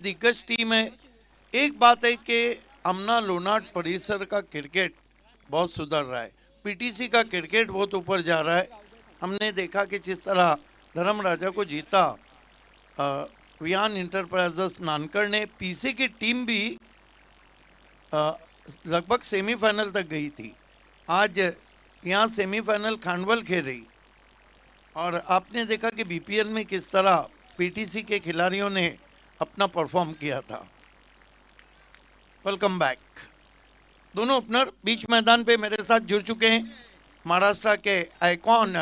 दिग्गज टीम है। एक बात है कि अमना लोनाट परिसर का क्रिकेट बहुत सुधर रहा है, पीटीसी का क्रिकेट बहुत ऊपर जा रहा है। हमने देखा कि जिस तरह धर्म राजा को जीता वियान इंटरप्राइजेस नानकर ने, पीसी की टीम भी लगभग सेमीफाइनल तक गई थी। आज यहाँ सेमीफाइनल खांडवल खेल रही, और आपने देखा कि बीपीएल में किस तरह पीटीसी के खिलाड़ियों ने अपना परफॉर्म किया था। Welcome back. दोनों ओपनर बीच मैदान पे मेरे साथ जुड़ चुके हैं, महाराष्ट्र के आयकॉन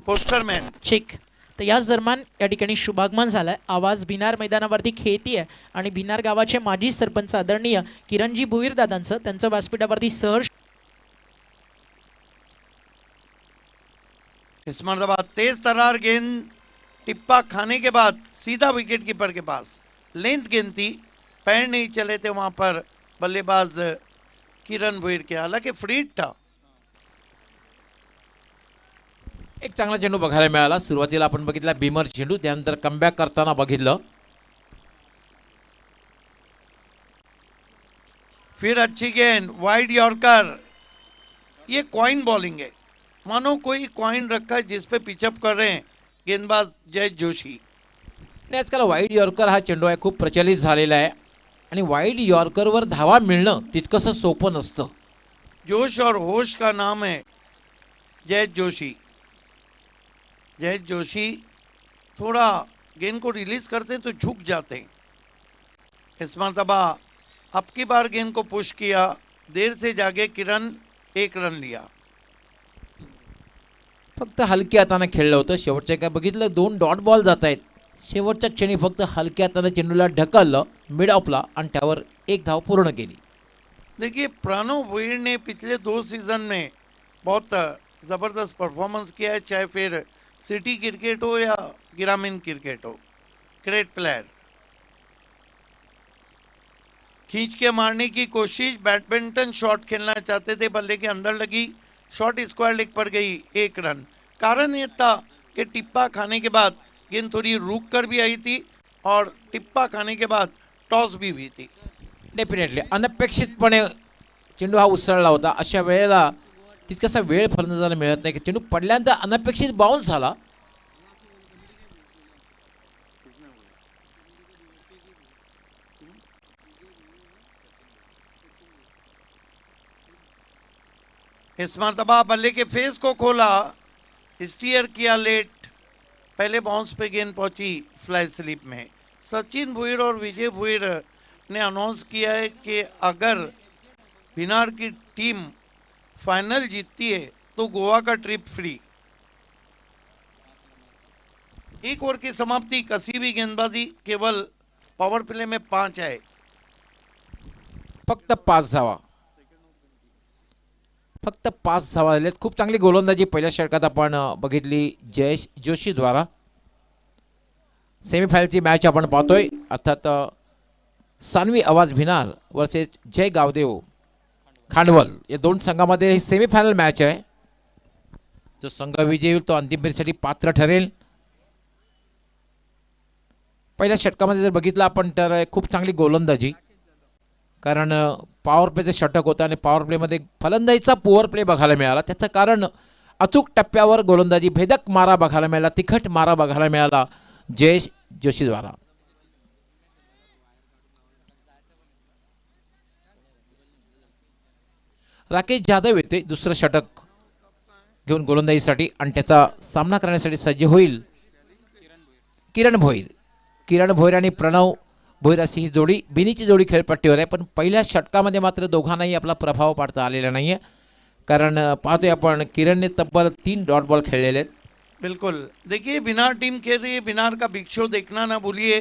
पोस्टरमॅन चिक। तर याच दरम्यान या ठिकाणी शुभागमन झालाय। आवाज भिनार मैदानावरती खेळतीये आणि भिनार गावाचे माजी सरपंच आदरणीय किरणजी भुईर दादांचं त्यांचं व्यासपीठावरती सहर्ष इस मरतबा तेज तरार गेंद टिप्पा खाने के बाद सीधा विकेट कीपर के पास। लेंथ गेंद थी, पैर नहीं चले थे वहां पर बल्लेबाज किरण भुईर के, हालांकि फ्रीड था। एक चांगला चेंडू बघायला मिळाला। सुरुवातीला आपण बघितला बीमर चेंडू, त्यानंतर कमबॅक करताना बघितलं। फिर अच्छी गेंद वाइड यॉर्कर। ये कॉइन बॉलिंग है, मानो कोई कॉइन रखा है जिस पे पिचअप कर रहे हैं गेंदबाज जय जोशी। आणि आजकाल वाईड यॉर्कर हा चेंडू आहे खूप प्रचलित झालेला आहे, आणि वाईड यॉर्करवर धावा मिळणं तितकंसं सोपं नसतं। जोश और होश का नाम है जय जोशी। जय जोशी थोड़ा गेंद को रिलीज करते हैं तो झुक जाते हैं। इस मरतबा अब की बार गेंद को पुश किया, देर से जागे किरण, 1 रन लिया। फक्त हलक्या हाताने खेळलं होतं। शेवटच्या काय बघितलं 2 डॉट बॉल जात आहेत। शेवटच्या क्षणी फक्त हलक्या हाताने चेंडूला ढकललं मिड ऑफला आणि त्यावर 1 धाव पूर्ण केली। देखिए प्रणव भुईर ने पिछले 2 सीजन में बहुत ज़बरदस्त परफॉर्मेंस किया है, चाहे फिर सिटी क्रिकेट हो या ग्रामीण क्रिकेट हो। Great player. खींच के मारने की कोशिश, बैडमिंटन शॉट खेलना चाहते थे, बल्ले के अंदर लगी, शॉट स्क्वायर लेग पर गई, 1 रन। कारण ये था कि टिप्पा खाने के बाद गेंद थोड़ी रुक कर भी आई थी और टिप्पा खाने के बाद टॉस भी हुई थी। डेफिनेटली अनपेक्षितपणे चेंडू हा उसळला होता। अशा वेळेला तितकासा वेळ फलंदाजाला मिळत नाही की चेंडू पडल्यानंतर अनपेक्षित बाउन्स झाला। इस मरतबा बल्ले के फेस को खोला, स्टीयर किया लेट, पहले बाउंस पे गेंद पहुंची फ्लाई स्लिप में। सचिन भुईर और विजय भुईर ने अनाउंस किया है कि अगर भिनार की टीम फाइनल जीतती है तो गोवा का ट्रिप फ्री। 1 ओवर की समाप्ति, कसी हुई गेंदबाजी, केवल पावर प्ले में 5 है। फक्त 5 धावा, फक्त 5 धावा झालेत। खूप चांगली गोलंदाजी पहिल्या षटकात आपण बघितली जयेश जोशी द्वारा। सेमीफायनलची मॅच आपण पाहतोय, अर्थात सानवी आवाज भिनार वर्सेस जय गावदेव खांडवल या 2 संघामध्ये ही सेमीफायनल मॅच आहे। जो संघ विजयी होईल तो अंतिम फेरीसाठी पात्र ठरेल। पहिल्या षटकामध्ये जर बघितलं आपण तर खूप चांगली गोलंदाजी, कारण पॉवर प्लेचं षटक होतं आणि पॉवर प्लेमध्ये फलंदाजीचा पुअर प्ले बघायला मिळाला। त्याचं कारण अचूक टप्प्यावर गोलंदाजी, भेदक मारा बघायला मिळाला, तिखट मारा बघायला मिळाला जयेश जोशी द्वारा। राकेश जाधव येते दुसरं षटक घेऊन गोलंदाजीसाठी आणि त्याचा सामना करण्यासाठी सज्ज होईल किरण भोईर। किरण भोईर आणि प्रणव भोईर अशी ही जोडी, बिनीची जोडी खेळपट्टीवर आहे, पण पहिल्या षटकामध्ये मात्र दोघांनाही आपला प्रभाव पाडता आलेला नाहीये, कारण पाहतोय आपण किरणने तब्बल 3 डॉट बॉल खेळलेले आहेत। बिल्कुल, देखिए बिनार टीम खेल रही है, बिनार का बिग शो देखना ना भूलिए।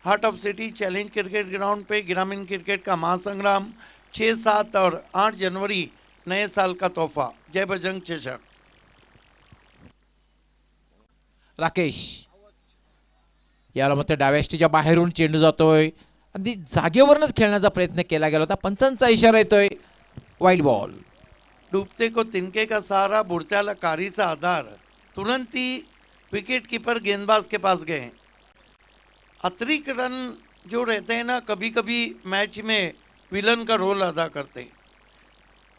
Heart of city challenge cricket ground पे ग्रामीण क्रिकेट का महासंग्राम, 6, 7 और 8 जनवरी नए साल का तोहफा, जय बजरंग चषक। राकेश याला मात्र डाव्याष्टीच्या बाहेरून चेंडू जातोय, अगदी जागेवरूनच खेळण्याचा प्रयत्न केला गेला होता, पंचांचा इशारा येतोय, वाईड बॉल। डूबते को तिनके का सहारा, बुढ़त्याला कारीचा आधार। तुरंत ही विकेट कीपर गेंदबाज के पास गए। अतिरिक्त रन जो रहते हैं ना, कभी कभी मैच में विलन का रोल अदा करते हैं.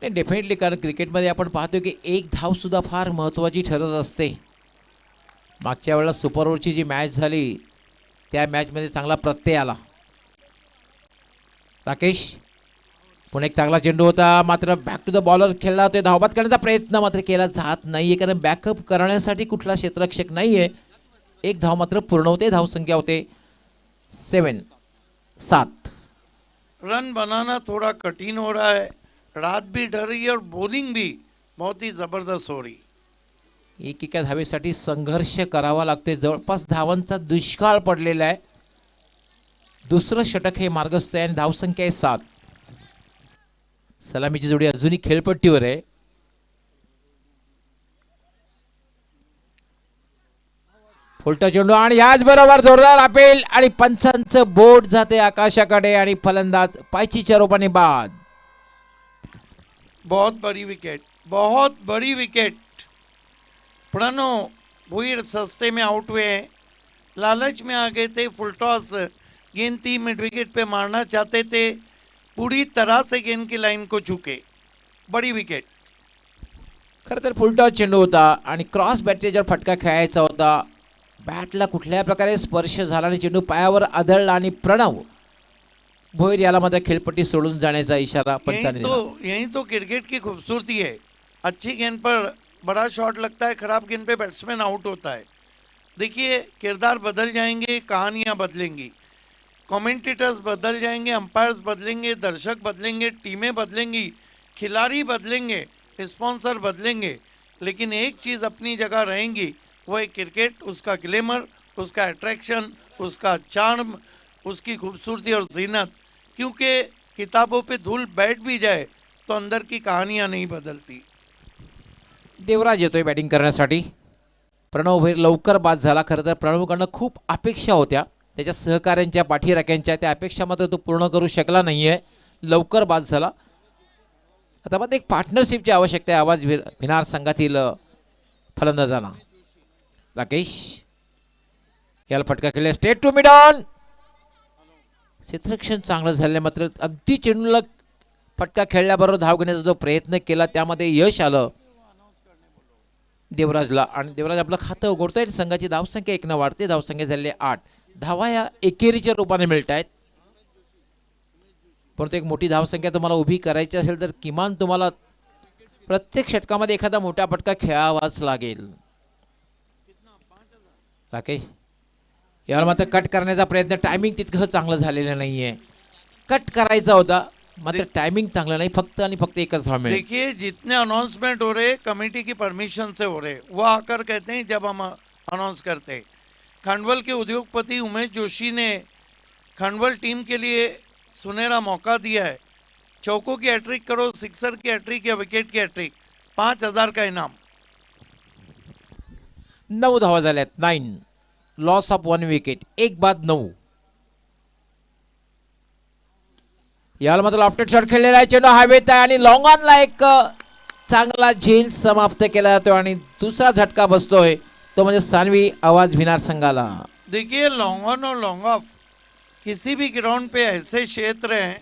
नाही डेफिनेटली, कारण क्रिकेटमध्ये आपण पाहतो की एक धावसुद्धा फार महत्त्वाची ठरत असते. मागच्या वेळेला सुपर ओव्हरची जी मॅच झाली त्या मॅचमध्ये चांगला प्रत्यय आला. राकेश, पुन्हा एक चांगला चेंडू होता, मात्र बॅक टू द बॉलर खेळला होता. धावबाद करण्याचा प्रयत्न मात्र केला जात नाहीये, कारण बॅकअप करण्यासाठी कुठला क्षेत्ररक्षक नाहीये. एक धाव मात्र पूर्ण होते. धावसंख्या होते 7. रन बनाना थोड़ा कठिन हो रहा है, रात भी ढल रही है और बॉलिंग भी बहुत ही जबरदस्त हो रही. एकेका धावेसाठी संघर्ष करावा लागतोय. जवळपास धावांचा दुष्काळ पडलेला आहे. दुसरं षटक हे मार्गस्थ आहे आणि धावसंख्या आहे 7. सलामीची जोडी अजूनही खेळपट्टीवर आहे. फुलटा चेंडू आणि याचबरोबर जोरदार अपील आणि पंचांचं बोट जाते आकाशाकडे आणि फलंदाज पायचीच्या रूपाने बाद. बहुत बड़ी विकेट, बहुत बड़ी विकेट. प्रणव भुईर सस्ते में आउट हुए हैं, लालच में आ गए थे. फुल टॉस गेंद थी, मिड विकेट पे मारना चाहते थे, पूरी तरह से गेंद की लाइन को चूके. बड़ी विकेट. खरं तर फुलटॉस चेंडू होता आणि क्रॉस बॅटरीजवर फटका खेळायचा होता. बॅटला कुठल्या प्रकारे स्पर्श झाला आणि चेंडू पायावर आदळला आणि प्रणव भोईर याला मात्र खेळपट्टी सोडून जाण्याचा इशारा पंचाने दिला. यही तो क्रिकेट की खूबसूरती है. अच्छी गेंद पर बड़ा शॉट लगता है, खराब गेंद पे बैट्समैन आउट होता है. देखिए, किरदार बदल जाएंगे, कहानियां बदलेंगी, कमेंटेटर्स बदल जाएंगे, अंपायर्स बदलेंगे, दर्शक बदलेंगे, टीमें बदलेंगी, खिलाड़ी बदलेंगे, स्पॉन्सर बदलेंगे, लेकिन एक चीज़ अपनी जगह रहेंगी, वो है क्रिकेट. उसका ग्लैमर, उसका अट्रैक्शन, उसका चार्म, उसकी खूबसूरती और जीनत. क्योंकि किताबों पे धूल बैठ भी जाए तो अंदर की कहानियां नहीं बदलती. देवराज येतोय बॅटिंग करण्यासाठी. प्रणव भोईर लवकर बाद झाला. खरं तर प्रणवकडनं खूप अपेक्षा होत्या, त्याच्या सहकाऱ्यांच्या पाठीराख्यांच्या. त्या अपेक्षा मात्र तो पूर्ण करू शकला नाहीये, लवकर बाद झाला. आता मात्र एक पार्टनरशिपची आवश्यकता आहे आवाज भिनार संघातील फलंदाजांना. राकेश याला फटका खेळला, स्टेट टू मिड ऑन. क्षेत्ररक्षण चांगलं झालं, मात्र अगदी चेंडूला फटका खेळल्याबरोबर धाव घेण्याचा जो प्रयत्न केला त्यामध्ये यश आलं देवराजला. आणि देवराज आपलं खातं उघडतोय. संघाची धावसंख्या 1 वाढते. धावसंख्या झालेली 8. धावा या एकेरीच्या रूपाने मिळत आहेत. परंतु एक मोठी धावसंख्या तुम्हाला उभी करायची असेल तर किमान तुम्हाला प्रत्येक षटकामध्ये एखादा मोठा फटका खेळावाच लागेल. राकेश याला मात्र कट करण्याचा प्रयत्न, टायमिंग तितकं चांगलं झालेलं नाहीये. कट करायचा होता, मात्र टाइमिंग चांगला नहीं. फक्त आणि फक्त एकच धाव मिळेल. देखिए, जितने अनाउंसमेंट हो रहे कमेटी की परमिशन से हो रहे, वो आकर कहते हैं जब हम अनाउंस करते हैं. खंडवल के उद्योगपति उमेश जोशी ने खंडवल टीम के लिए सुनहरा मौका दिया है. चौकों की हैट्रिक करो, सिक्सर की हैट्रिक या विकेट की हैट्रिक, 5,000 का इनाम. 9 धावा झाल्यात. 9. Loss of 1 wicket. 1 बाद 9. याला मात्र लॉफ्टेड शॉट खेळलेला आहे. चेंडू हवेत आहे आणि लॉंग ऑनला एक चांगला झेल समाप्त केला जातो आणि दुसरा झटका बसतोय, तो म्हणजे सानवी आवाज भिनार संघाला. देखिए, लॉन्ग ऑन और लॉन्ग ऑफ किसी भी ग्राउंड पे ऐसे क्षेत्र हैं,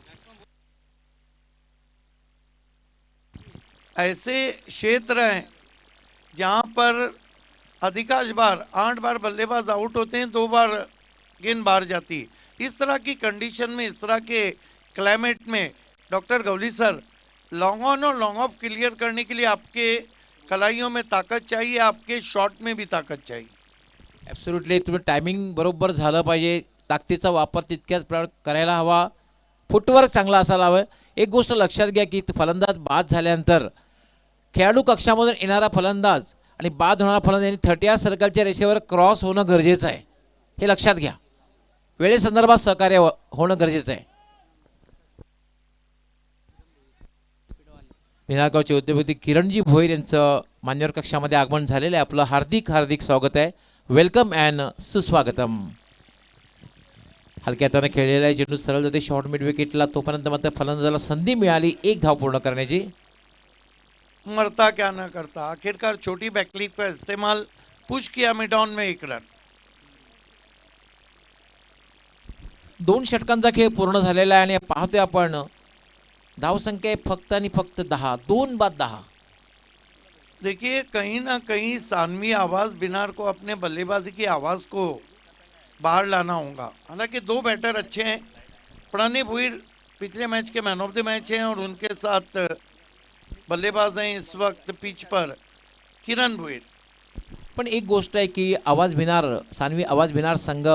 ऐसे क्षेत्र हैं जहां पर अधिकांश बार 8 बार बल्लेबाज आउट होते हैं, 2 बार गेंद बाहर जाती है. इस तरह की कंडीशन में, इस तरह के क्लाइमेट में doctor Gawali sir, long on और लॉन्ग ऑफ क्लियर करने के लिए आपके कलाइयों में ताकत चाहिए, आपके शॉट में भी ताकत चाहिए. ॲब्सोल्युटली तुम्ही टायमिंग बरोबर झालं पाहिजे. ताकदीचा वापर तितक्याच करायला हवा. फुटवर्क चांगला असायला हवं. एक गोष्ट लक्षात घ्या की फलंदाज बाद झाल्यानंतर खेळाडू कक्षामधून येणारा फलंदाज आणि बाद होणारा फलंदाज यांनी 30 सर्कलच्या रेषेवर क्रॉस होणं गरजेचं आहे. हे लक्षात घ्या. वेळेसंदर्भात सहकार्य होणं गरजेचं आहे. भिनारगावचे उद्योगपती किरणजी भोईर यांचं मान्यवर कक्षामध्ये आगमन झालेलं आहे. आपलं हार्दिक हार्दिक स्वागत आहे. वेलकम अँड सुस्वागतम. हलक्या हाताने खेळलेला आहे. चेंडू सरळ जाते शॉर्ट मिड विकेटला. तोपर्यंत मात्र फलंदाजाला संधी मिळाली 1 धाव पूर्ण करण्याची. मरता क्या ना करता, आखिरकार छोटी बैकलीफ का इस्तेमाल पुश किया मिड ऑन में 1 रन. 2 षटकांचा खेळ पूर्ण झालेला आहे आणि पाहतोय आपण धावसंख्या आहे फक्त आणि फक्त 10, 2 बाद 10. देखिए कहीं ना कहीं सानवी आवाज बिनार को अपने बल्लेबाजी की आवाज को बाहर लाना होगा। हालांकि दो बैटर अच्छे हैं, प्रणय भुईर पिछले match K man of the match हैं और उनके साथ बल्लेबाज हैं इस वक्त पिच पर किरण भुईर। पण एक गोष्ट आहे की आवाज भिनार सानवी आवाज भिनार संघ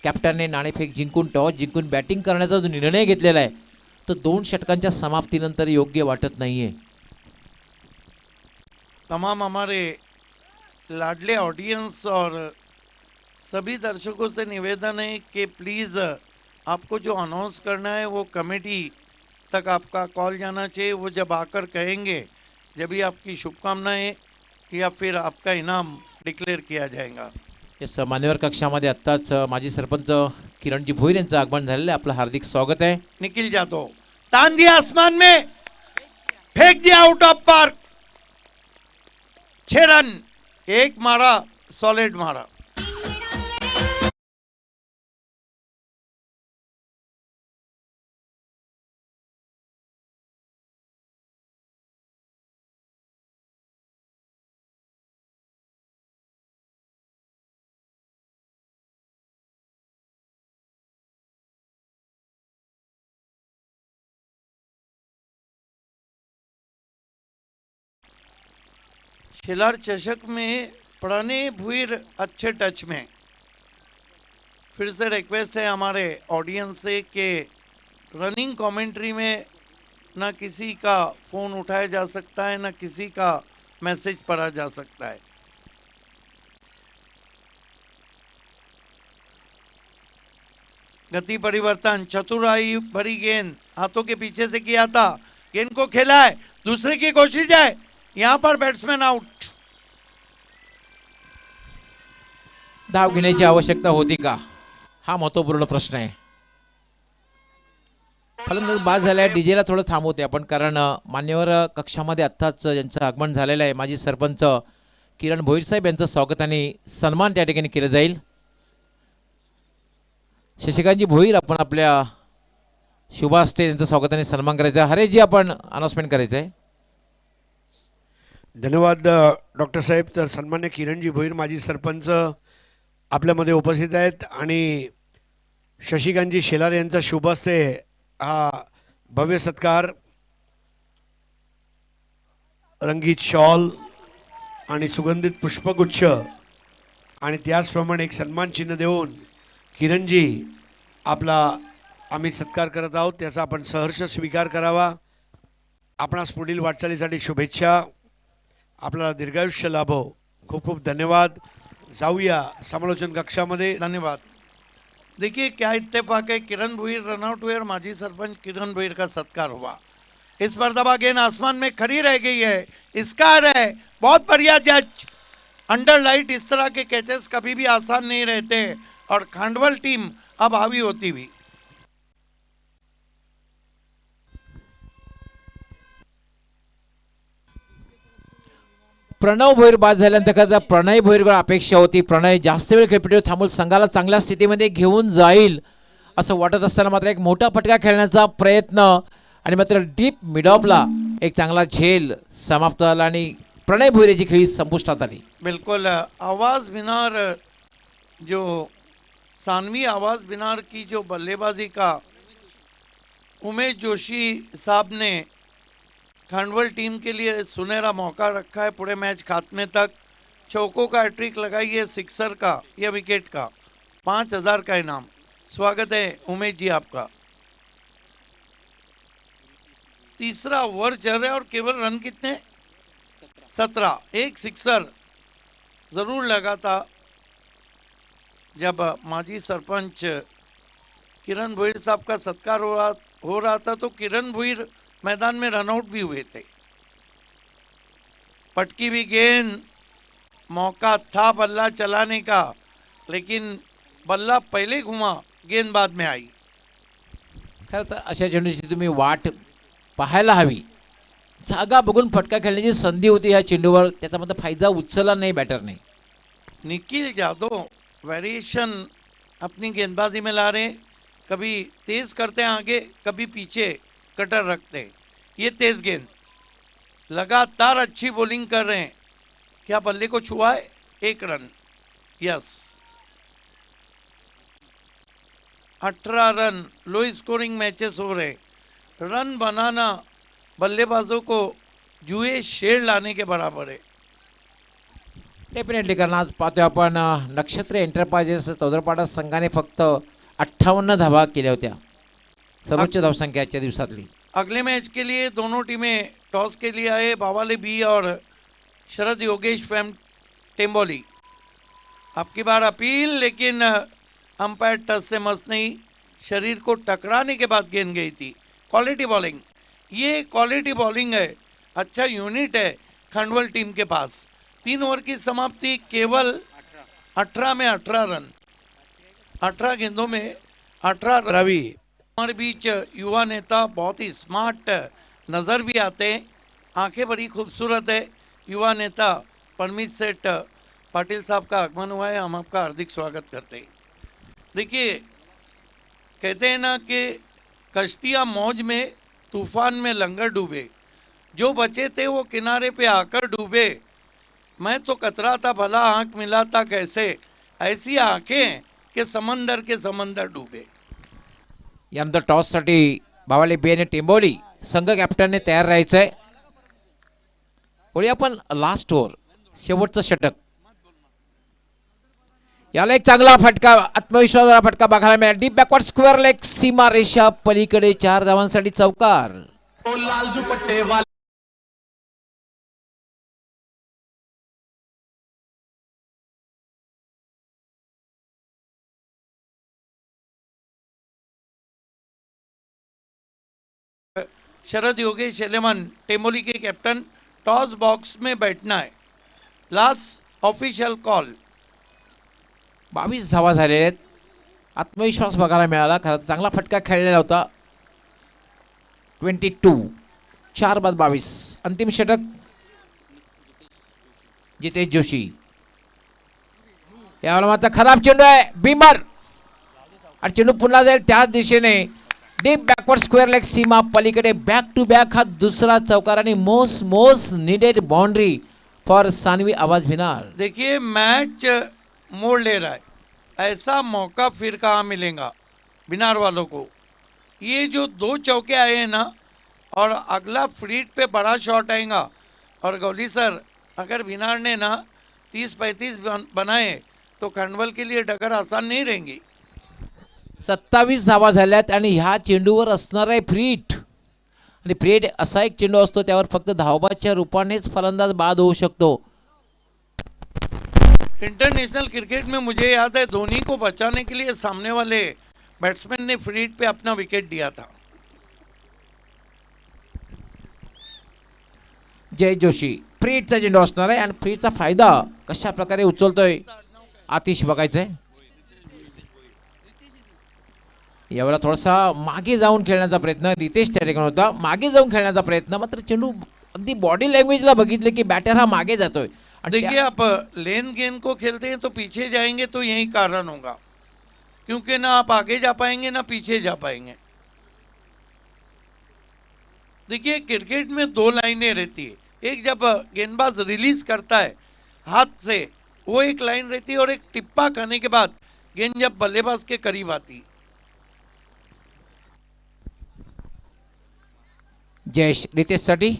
कॅप्टनने नाणेफेक जिंकून टॉस जिंकून बॅटिंग करण्याचा जो निर्णय घेतलेला आहे तो 2 षटकांच्या समाप्तीनंतर योग्य वाटत नाहीये। तमाम हमारे लाडले ऑडियंस और सभी दर्शकों से निवेदन है कि प्लीज़ आपको जो अनाउंस करना है वो कमेटी तक आपका कॉल जाना चाहिए। वो जब आकर कहेंगे जब भी आपकी शुभकामनाएं या फिर आपका इनाम डिक्लेअर किया जाएगा। या मान्यवर कक्षामध्ये आत्ताच माजी सरपंच किरणजी भोईर यांचं आगमन झालेलं आहे। आपलं हार्दिक स्वागत आहे। निखिल जाधव तान दिया आसमान में, फेंक दिया आउट ऑफ पार्क, 6 रन, एक मारा, सॉलिड मारा। खिलाड़ चषक में प्रणय भुईर अच्छे टच में। फिर से रिक्वेस्ट है हमारे ऑडियंस से कि रनिंग कमेंट्री में ना किसी का फ़ोन उठाया जा सकता है ना किसी का मैसेज पढ़ा जा सकता है। गति परिवर्तन, चतुराई भरी गेंद हाथों के पीछे से किया था, गेंद को खेला है, दूसरे की कोशिश है, यहां पर बैट्समैन आउट। धाव घेण्याची आवश्यकता होती का हा महत्त्वपूर्ण प्रश्न आहे। फलंदाज बाद झालाय। डीजेला थोडं थांबवते आपण कारण मान्यवर कक्षामध्ये आत्ताच यांचं आगमन झालेलं आहे। माजी सरपंच किरण भोईर साहेब यांचं स्वागत आणि सन्मान त्या ठिकाणी केलं जाईल। शशिकांतजी भोईर आपण आपल्या शुभ हस्ते यांचं स्वागत आणि सन्मान करायचा आहे। हरेशजी आपण अनाउन्समेंट करायचं आहे। धन्यवाद डॉक्टर साहेब। तर सन्मान्य किरणजी भोईर माजी सरपंच आपल्यामध्ये उपस्थित आहेत आणि शशिकांतजी शेलार यांचा शुभ हस्ते हा भव्य सत्कार रंगीत शॉल आणि सुगंधित पुष्पगुच्छ आणि त्याचप्रमाणे एक सन्मान चिन्ह देऊन किरणजी आपला आम्ही सत्कार करत आहोत, त्याचा आपण सहर्ष स्वीकार करावा। आपणास पुढील वाटचालीसाठी शुभेच्छा, आपल्याला दीर्घायुष्य लाभो। खूप खूप धन्यवाद। जाऊया समालोचन कक्षामध्ये। धन्यवाद। देखिए क्या इत्तेफाक है, किरण भुईर रनआउट हुए और माजी सरपंच किरण भुईर का सत्कार हुआ। इस मर्तबा गेंद आसमान में खड़ी रह गई है, स्कार है, बहुत बढ़िया जज। अंडर लाइट इस तरह के कैचेस कभी भी आसान नहीं रहते और खांडवल टीम अब हावी होती हुई। प्रणव भोईर बाद झाल्यानंतर प्रणय भोईरकडे अपेक्षा होती प्रणय जास्त वेळ खेळपट्टीवर थांबून संघाला चांगल्या स्थितीमध्ये घेऊन जाईल असं वाटत असताना मात्र एक मोठा फटका खेळण्याचा प्रयत्न आणि मात्र डीप मिडऑफला एक चांगला झेल समाप्त झाला आणि प्रणय भोईरची खेळी संपुष्टात आली। बिल्कुल आवाज बिनार जो सानवी आवाज बिनार की जो बल्लेबाजी का उमेश जोशी साहब ने खांडवल टीम के लिए सुनहरा मौका रखा है पूरे मैच खात्मे तक। चौकों का हैट्रिक लगाई है, सिक्सर का या विकेट का, 5000 का इनाम। स्वागत है उमेश जी आपका। तीसरा ओवर चल रहा है और केवल रन कितने, 17। एक सिक्सर जरूर लगा था जब माजी सरपंच किरण भुईर साहब का सत्कार हो रहा था तो किरण भुईर मैदान में रनआउट भी हुए थे। पटकी भी गेंद, मौका था बल्ला चलाने का लेकिन बल्ला पहले घुमा, गेंद बाद में आई। खरं तर अशा चेंडूची तुम्ही वाट पाहायला हवी। जागा बघून फटका खेळण्याची संधी होती ह्या चेंडूवर, त्याचा मात्र फायदा उचलला नाही बॅटरने। निखिल जाधव वेरिएशन अपनी गेंदबाजी में ला रहे, कभी तेज करते हैं आगे, कभी पीछे कटर रखते हैं। ये तेज गेंद, लगातार अच्छी बॉलिंग कर रहे हैं। क्या बल्ले को छुआ है? 1 run. Yes, 18 run. Low scoring matches हो रहे। रन बनाना बल्लेबाजों को जुए शेर लाने के बराबर है। डेफिनेटली, कारण आज पाहतोय आपण नक्षत्र एंटरप्राइजेस चौदरपाडा संघाने फक्त 58 धावा केल्या होत्या, सर्वोच्च धावसंख्या आजच्या दिवसातली. अगले मैच के लिए दोनों टीमें टॉस के लिए आए, बावाले बी और शरद योगेश फ्रॉम टेम्बोली। आपकी बार अपील, लेकिन अंपायर टच से मस नहीं, शरीर को टकराने के बाद गेंद गई थी। क्वालिटी बॉलिंग, ये क्वालिटी बॉलिंग है, अच्छा यूनिट है खंडवल टीम के पास। 3 ओवर की समाप्ति, केवल 18 में 18 रन, 18 गेंदों में 18 रन। रवि हमारे बीच युवा नेता, बहुत ही स्मार्ट नज़र भी आते हैं, आंखें बड़ी खूबसूरत है। युवा नेता परमीत सेठ पाटिल साहब का आगमन हुआ है, हम आपका हार्दिक स्वागत करते हैं। देखिए, कहते हैं ना कि कश्तियाँ मौज में, तूफान में लंगर डूबे, जो बचे थे वो किनारे पे आकर डूबे। मैं तो कतरा था, भला आंख मिलाता कैसे, ऐसी आंखें कि समंदर के समंदर डूबे। यानंतर टॉससाठी बावाले बी आणि टेंबोली संघ कॅप्टनने तयार राहायचंय. बोलूया आपण लास्ट ओव्हर, शेवटचं षटक. याला एक चांगला फटका, आत्मविश्वासाचा फटका बघायला मिळाला. डीप बॅकवर्ड स्क्वेअर लेग, सीमा रेषा पलीकडे 4 धावांसाठी चौकार. शरद योगेश एलेमन, टेमोली के कैप्टन, टॉस बॉक्स में बैठना है, लास्ट ऑफिशियल कॉल। 22 धावा झालेल्या आहेत. आत्मविश्वास बघायला मिळाला. खरं चांगला फटका खेळलेला होता. 22, 4 बाद 22. अंतिम षटक जितेश जोशी. यावेळेला मात्र खराब चेंडू आहे, बीमर, आणि चेंडू पुन्हा जाईल त्याच दिशेने. डीप बॅकवर्ड स्क्वेअर लेग, सीमा पलीकडे. बॅक टू बॅक हा दुसरा चौकार आणि most needed boundary for Sanvi आवाज भिनार. देखिए, मैच मोड़ ले रहा है, ऐसा मौका फिर कहाँ मिलेगा बिनार वालों को। ये जो 2 चौके आए हैं ना, और अगला फ्रीट पे बड़ा शॉट आएगा, और गौली सर अगर बिनार ने ना 30-35 बनाए तो खंडवल के लिए डगर आसान नहीं रहेंगी। 27 धावा झाल्यात आणि ह्या चेंडूवर असणार आहे फ्रीट. आणि फ्रीट असा एक चेंडू असतो त्यावर फक्त धावबादच्या रूपानेच फलंदाज बाद होऊ शकतो. इंटरनेशनल क्रिकेट में मुझे याद है, धोनी को बचाने के लिए सामने वाले बैट्समैन ने फ्रीट पे अपना विकेट दिया था। जय जोशी, फ्रीटचा चेंडू असणार आहे आणि फ्रीटचा फायदा कशा प्रकारे उचलतोय आतिश बघायचंय. यावेळेला थोडासा मागे जाऊन खेळण्याचा प्रयत्न रितेश त्या ठिकाणी होता. मागे जाऊन खेळण्याचा प्रयत्न, मात्र चेंडू अगदी बॉडी लँग्वेजला बघितले की बॅटर हा मागे जातोय. देखिए, आप लेन गेंद को खेलते हैं तो पीछे जाएंगे तो यही कारण होगा, क्योंकि ना आप आगे जा पाएंगे ना पीछे जा पाएंगे। देखिए, क्रिकेट में 2 लाइनें रहती है, एक जब गेंदबाज रिलीज करता है हाथ से, वो एक लाइन रहती है, और एक टिप्पा खाने के बाद गेंद जब बल्लेबाज के करीब आती। जयेश रितेश साठी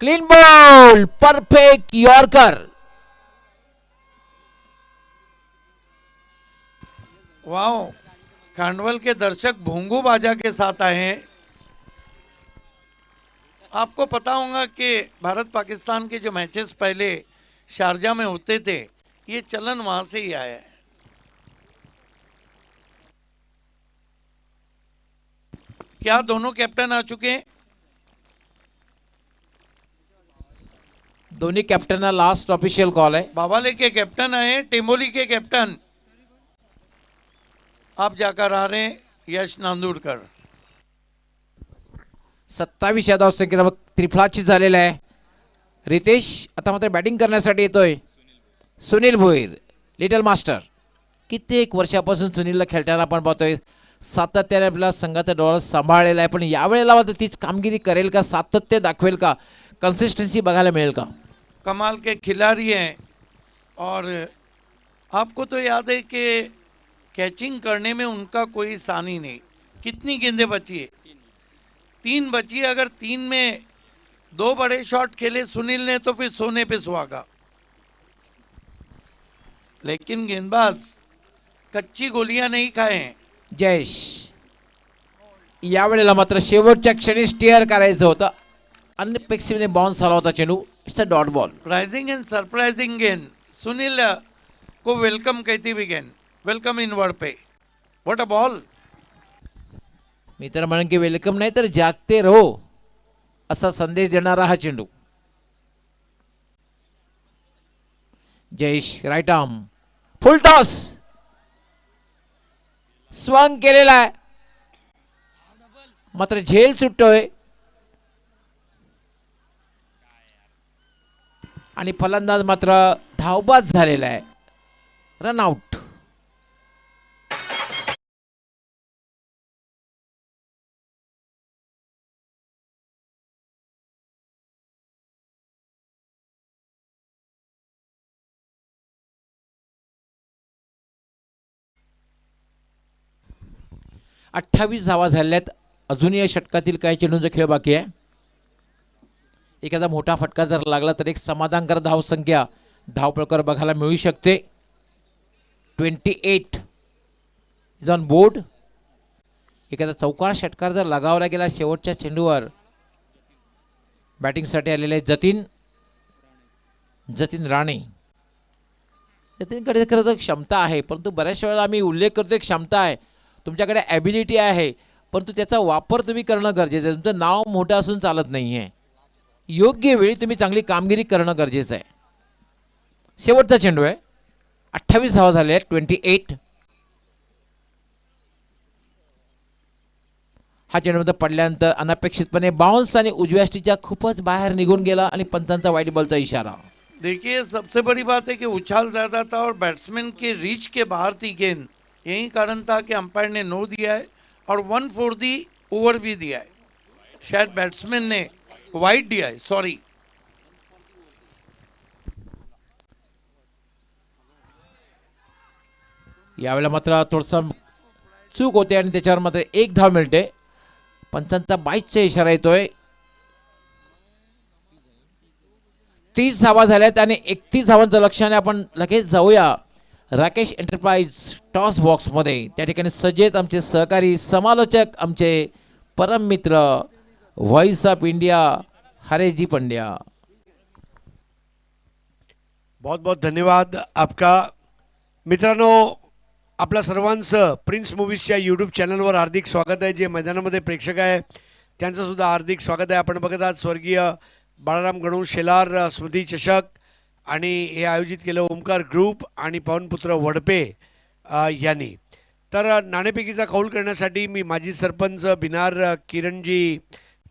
clean ball, perfect yorker. Wow, Khandval के दर्शक भोंगू बाजा के साथ आए हैं। आपको पता होगा कि भारत पाकिस्तान के जो मैचेस पहले शारजा में होते थे, ये चलन वहां से ही आया है। क्या दोनों कैप्टन आ चुके हैं? दोन्ही कॅप्टनना लास्ट ऑफिशियल कॉल आहे. बावाले के कैप्टन आए, टेमोली के कैप्टन आप जाकर आ रहे हैं, यश नांदूरकर। 27 या धावसंख्येला त्रिफळाची झालेला आहे. रितेश आता मात्र बॅटिंग करण्यासाठी येतोय. सुनील भोईर, लिटल मास्टर कित्येक वर्षापासून सुनीलला खेळताना आपण पाहतोय सातत्याने आपल्या संघाचा डोळा सांभाळलेला आहे, पण यावेळेला मात्र तीच कामगिरी करेल का, सातत्य दाखवेल का, कन्सिस्टन्सी बघायला मिळेल का? कमाल के खिलाड़ी हैं और आपको तो याद है कि कैचिंग करने में उनका कोई सानी नहीं। कितनी गेंदें बची है? 3 बची है। अगर 3 में 2 बड़े शॉट खेले सुनील ने तो फिर सोने पे सुहागा। लेकिन गेंदबाज कच्ची गोलियां नहीं खाए हैं। जयेश यावेळेला मात्र शेवटच्या क्षणी स्टेअर करायचं होतं, अनपेक्षितपणे बाउन्स झाला होता चेंडू. It's a dot ball. Rising and surprising गेंद। सुनील को वेलकम कहती भी गेंद, वेलकम इनवर्ड पे। What a ball. मी तर म्हणेन की वेलकम नाही तर जागते रहो असा संदेश देणारा हा चेंडू. Jayesh right arm full toss swung केलेला आहे, मात्र झेल सुटतोय आणि फलंदाज मात्र धावबाद झालेला आहे. Run out. अठ्ठावीस धावा झालेल्या आहेत. अजूनही या षटकातील काही चेंडूंचा खेळ बाकी आहे. एखादा मोठा फटका जर लागला तर एक समाधानकर धावसंख्या धावपळकर बघायला मिळू शकते. 28 इज ऑन बोर्ड. एखादा चौकार षटकार जर लगावला गेला शेवटच्या चेंडूवर बॅटिंगसाठी आलेले जतीन राणे. जतीनकडे खरं तर क्षमता आहे, परंतु बऱ्याच वेळेला आम्ही उल्लेख करतो क्षमता आहे, तुमच्याकडे ॲबिलिटी आहे, परंतु त्याचा वापर तुम्ही करणं गरजेचं आहे. तुमचं नाव मोठं असून चालत नाही आहे. योग्य वेळी तुम्ही चांगली कामगिरी करणं गरजेचं आहे. शेवटचा चेंडू आहे. 28 धावा झाले आहेत. 28. हा चेंडू पडल्यानंतर अनपेक्षितपणे बाउन्स आणि उजव्या स्टिच्या खूपच बाहेर निघून गेला आणि पंचांचा वाईट बॉलचा इशारा. देखिए सबसे बड़ी बात है कि उछाल ज़्यादा था और बैट्समैन के रीच के बाहर थी गेंद। यही कारण था कि अंपायर ने नो दिया है और 1 फॉर दी ओवर भी दिया है। शायद बैट्समैन ने वाइड दिया है, सॉरी। यावेळेला मात्र थोडंसं चूक होते आणि त्याच्यावर मात्र 1 धाव मिळते. पंचांचा 22चा इशारा येतोय. 30 धावा झाल्यात आणि 31 धावांचं लक्ष्याने आपण लगेच जाऊया राकेश एंटरप्राइज टॉस बॉक्समध्ये. त्या ठिकाणी सज्जेत आमचे सहकारी समालोचक, आमचे परम मित्र व्हॉइस ऑफ इंडिया हरेशजी पंड्या. बहुत बहुत धन्यवाद आपका. मित्रांनो, आपल्या सर्वांचं प्रिन्स मूवीजच्या यूट्यूब चॅनलवर हार्दिक स्वागत आहे. जे मैदानामध्ये प्रेक्षक आहे त्यांचं सुद्धा हार्दिक स्वागत आहे. आपण बघत आहात स्वर्गीय बाळाराम गणू शेलार स्मृती चषक आणि हे आयोजित केलं ओमकार ग्रुप आणि पवनपुत्र वडपे यांनी. तर नाणेफेकीचा कौल करण्यासाठी मी माजी सरपंच बिनार किरणजी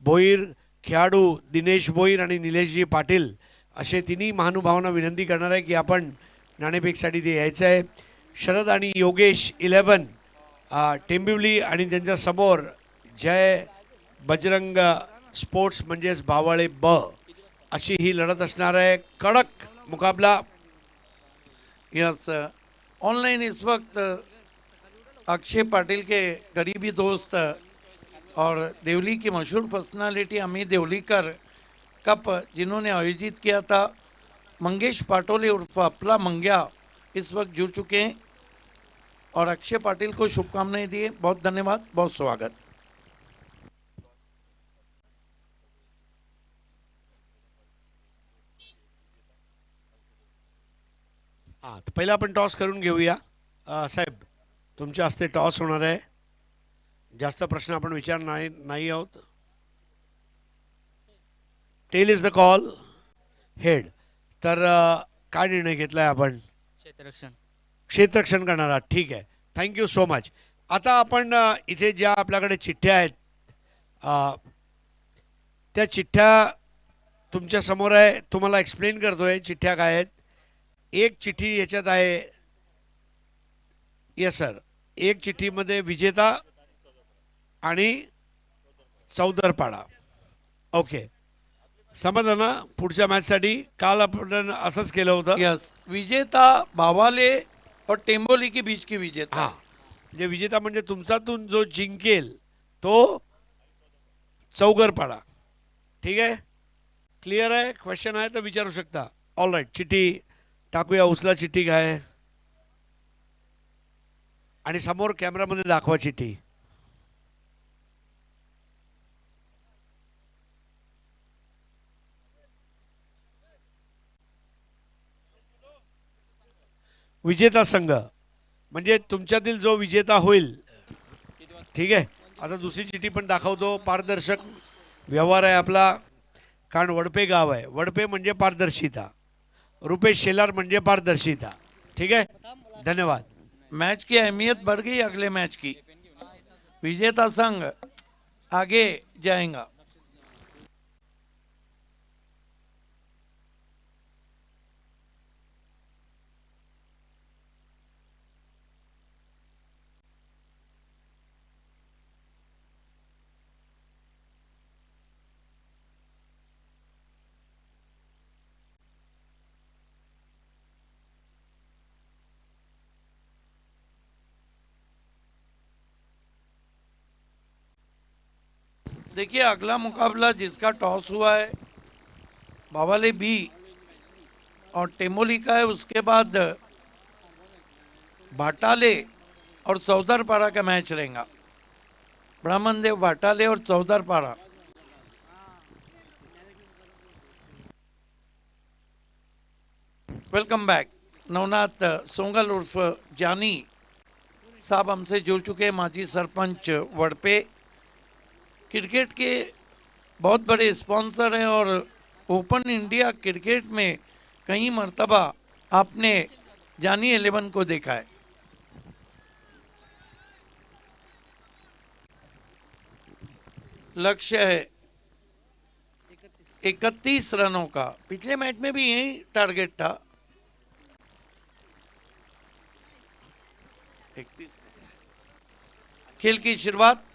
भोईर, खेळाडू दिनेश भोईर आणि निलेशजी पाटील असे तिन्ही महानुभावांना विनंती करणार आहे की आपण नाणेफेकीसाठी ते यायचं आहे. शरद आणि योगेश 11 टेंबिवली आणि त्यांच्या समोर जय बजरंग स्पोर्ट्स म्हणजेच भावाळे ब अशी ही लढत असणार आहे. कडक मुकाबला. यस, ऑनलाइन इस वक्त अक्षय पाटिल के करीबी दोस्त और देवली की मशहूर पर्सनालिटी अमित देवलीकर कप जिन्होंने आयोजित किया था, मंगेश पाटोले उर्फ अपला मंग्या इस वक्त जुड़ चुके हैं और अक्षय पाटिल को शुभकामनाएं दिए. बहुत धन्यवाद, बहुत स्वागत. हां, तर पहिला आपण टॉस करून घेऊया. साहेब, तुमच्या हस्ते टॉस होणार आहे. जास्त प्रश्न आपण विचारणार नाही आहोत. Tail is the call. Head. तर काय निर्णय घेतलाय आपण? क्षेत्ररक्षण करणार आहात. ठीक आहे, थँक्यू सो मच. आता आपण इथे ज्या आपल्याकडे चिठ्ठ्या आहेत त्या चिठ्ठ्या तुमच्या समोर आहे. तुम्हाला एक्सप्लेन करतोय चिठ्ठ्या काय आहेत. एक चिठ्ठी याच्यात आहे येस सर, एक चिठ्ठीमध्ये विजेता आणि चौदरपाडा. ओके, समजलं ना. पुढच्या मॅचसाठी काल आपण असंच केलं होतं. यस, विजेता भावाले और टेम्बोली के बीच की विजेता. हां, म्हणजे विजेता म्हणजे तुमच्यातून जो जिंकेल तो चौगरपाडा. ठीक आहे, क्लिअर आहे. क्वेश्चन आहे तर विचारू शकता. ऑल राईट, चिठ्ठी टाकूया. उचला चिठ्ठी काय आणि समोर कॅमेरामध्ये दाखवा चिठ्ठी. विजेता संघ म्हणजे तुमच्यातील जो विजेता होईल. ठीक आहे, आता दुसरी चिठ्ठी पण दाखवतो. पारदर्शक व्यवहार आहे आपला, कारण वडपे गाव आहे. वडपे म्हणजे पारदर्शिता, रुपेश शेलार म्हणजे पारदर्शिता. ठीक आहे, धन्यवाद. मैच की अहमियत बढ़ गई अगले मैच की. विजेता संघ आगे जाएगा. देखिए, अगला मुकाबला जिसका टॉस हुआ है भावाले बी और टेमोली का है. उसके बाद भाटाले और चौधरपाड़ा का मैच रहेगा. ब्राह्मण देव भाटाले और चौधरपाड़ा. Welcome back. नवनाथ सोंगल उर्फ जानी साहब हमसे जुड़ चुके हैं, माजी सरपंच वड़पे. क्रिकेट के बहुत बड़े स्पॉन्सर हैं और ओपन इंडिया क्रिकेट में कई मर्तबा आपने जानी 11 को देखा है. लक्ष्य है 31 रनों का. पिछले मैच में भी यही टारगेट था. 31. खेल की शुरुआत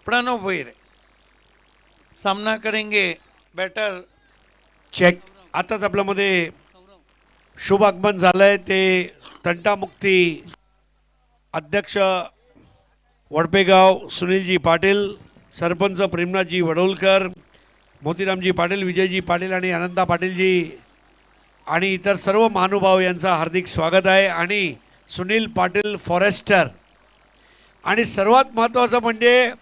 प्रणव भोईर सामना करेंगे. Batter check. आताच आपल्यामध्ये शुभ आगमन झालंय. ते तंटामुक्ती अध्यक्ष वडपेगाव सुनीलजी पाटील, सरपंच प्रेमनाथजी वडोलकर, मोतीरामजी पाटील, विजयजी पाटील आणि आनंदा पाटीलजी आणि इतर सर्व महानुभाव यांचा हार्दिक स्वागत आहे. आणि सुनील पाटील फॉरेस्टर आणि सर्वात महत्त्वाचं म्हणजे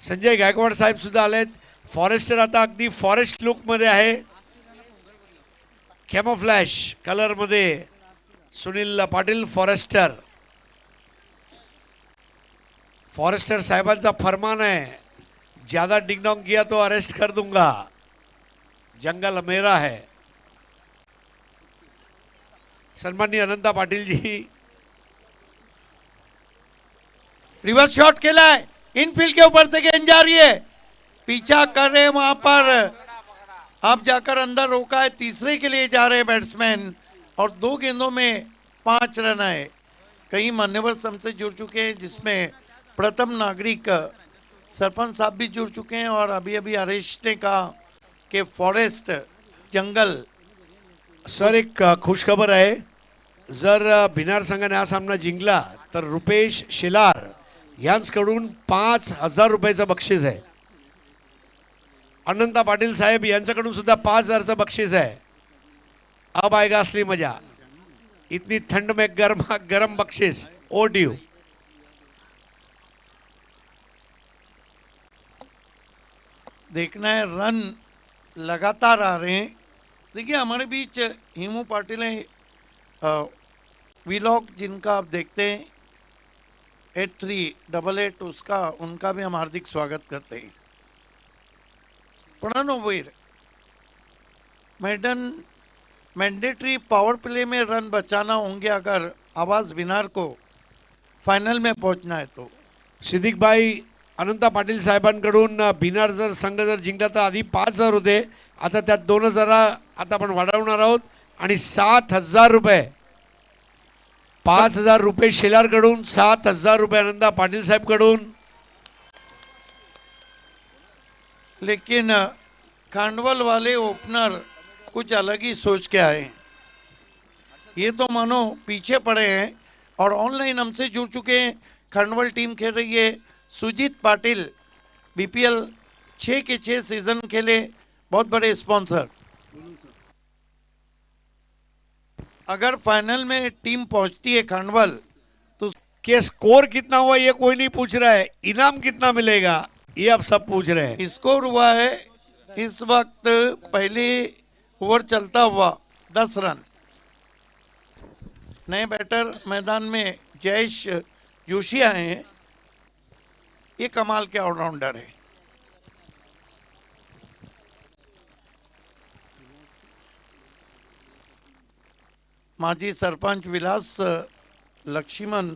संजय गायकवाड साहेब सुद्धा आलेत. फॉरेस्टर आता अगदी फॉरेस्ट लुकमध्ये आहे, कॅमोफ्लॅश कलरमध्ये. सुनील पाटील फॉरेस्टर. फॉरेस्टर साहेबांचा फरमान आहे, ज्यादा डिंगडॉंग किया तो अरेस्ट कर दूंगा, जंगल मेरा है. सन्माननीय अनंता पाटिल जी. रिवर्स शॉट खेला है, इनफील्ड के ऊपर से गेंद जा रही है, पीछा कर रहे हैं वहां पर. आप जाकर अंदर रोका है. तीसरे के लिए जा रहे हैं बैट्समैन और 2 गेंदों में 5 रन आए. कई मान्यवर हमसे जुड़ चुके हैं, जिसमें प्रथम नागरिक सरपंच साहब भी जुड़ चुके हैं. और अभी अभी हरीश ने कहा कि फॉरेस्ट जंगल. सर, एक खुशखबर आहे. जर भिनार संघाने हा सामना जिंकला तर रुपेश शेलार यांच्याकडून 5,000 रुपयाचं बक्षीस आहे. अनंता पाटील साहेब यांच्याकडून सुद्धा 5,000चं बक्षीस आहे. अब आएगा असली मजा. इतनी ठंड में गरम बक्षीस. O due. देखना है, रन लगातार आ रहे हैं. देखिए, हमारे बीच हेमू पाटिल हैं, वीलॉग जिनका आप देखते हैं 8388, उसका उनका भी हम हार्दिक स्वागत करते हैं. Pranav Bhoir mandatory power play में रन बचाना होंगे अगर आवाज बिनार को फाइनल में पहुंचना है तो. सिद्दीक भाई, अनंता पाटील साहेबांकडून भिनार जर संघ जर जिंकला तर आधी 5,000 होते, आता त्यात 2,000 आता आपण वाढवणार आहोत आणि 7,000 रुपये 5,000 रुपये शेलार कडून, 7,000 रुपये आनंदा पाटील साहेब कडून. लेकिन खांडवल वाले ओपनर कुछ अलग ही सोच के आए. ये तो मानो पीछे पड़े हैं और ऑनलाइन हमसे जुड़ चुके हैं. खंडवल टीम खेल रही है. सुजीत पाटिल बीपीएल 6 के 6 सीजन खेले, बहुत बड़े स्पॉन्सर. अगर फाइनल में टीम पहुंचती है खंडवल तो कि स्कोर कितना हुआ ये कोई नहीं पूछ रहा है, इनाम कितना मिलेगा ये आप सब पूछ रहे हैं. स्कोर हुआ है इस वक्त पहले ओवर चलता हुआ 10 रन. नए बैटर मैदान में जयेश जोशी आए हैं. ये कमाल के ऑलराउंडर है. माजी सरपंच विलास लक्ष्मण